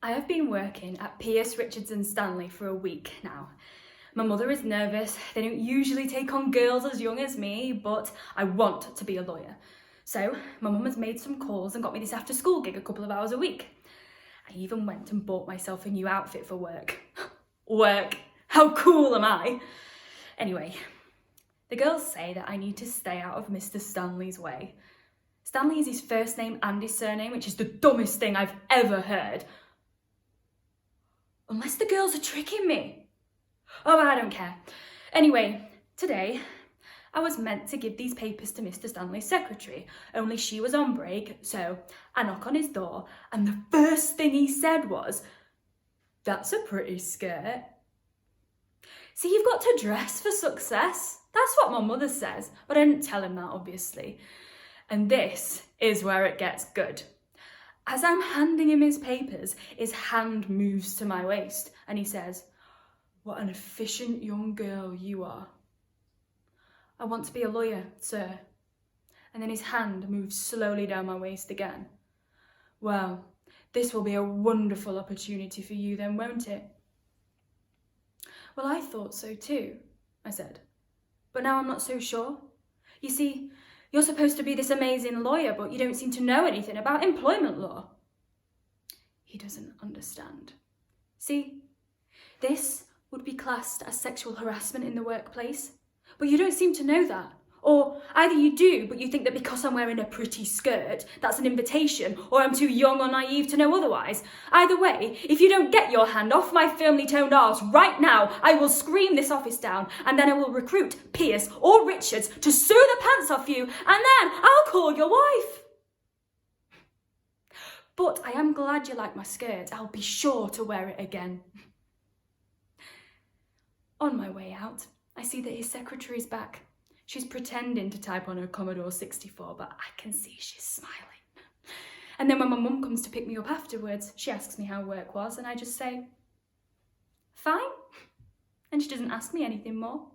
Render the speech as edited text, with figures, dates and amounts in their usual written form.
I have been working at Pierce, Richards and Stanley for a week now. My mother is nervous. They don't usually take on girls as young as me, but I want to be a lawyer. So my mum has made some calls and got me this after school gig a couple of hours a week. I even went and bought myself a new outfit for work. Work? How cool am I? Anyway, the girls say that I need to stay out of Mr. Stanley's way. Stanley is his first name and his surname, which is the dumbest thing I've ever heard. Unless the girls are tricking me. Oh, I don't care. Anyway, today I was meant to give these papers to Mr. Stanley's secretary, only she was on break, so I knock on his door and the first thing he said was, "That's a pretty skirt." See, you've got to dress for success. That's what my mother says, but I didn't tell him that, obviously. And this is where it gets good. As I'm handing him his papers, his hand moves to my waist and he says, "What an efficient young girl you are." "I want to be a lawyer, sir." And then his hand moves slowly down my waist again. "Well, this will be a wonderful opportunity for you then, won't it?" "Well, I thought so too," I said. "But now I'm not so sure. You see, you're supposed to be this amazing lawyer, but you don't seem to know anything about employment law." He doesn't understand. See, this would be classed as sexual harassment in the workplace, but you don't seem to know that. Or either you do, but you think that because I'm wearing a pretty skirt, that's an invitation, or I'm too young or naive to know otherwise. Either way, if you don't get your hand off my firmly toned arse right now, I will scream this office down, and then I will recruit Pierce or Richards to sue the pants off you, and then I'll call your wife. But I am glad you like my skirt. I'll be sure to wear it again. On my way out, I see that his secretary's back. She's pretending to type on her Commodore 64, but I can see she's smiling. And then when my mum comes to pick me up afterwards, she asks me how work was, and I just say, "Fine." And she doesn't ask me anything more.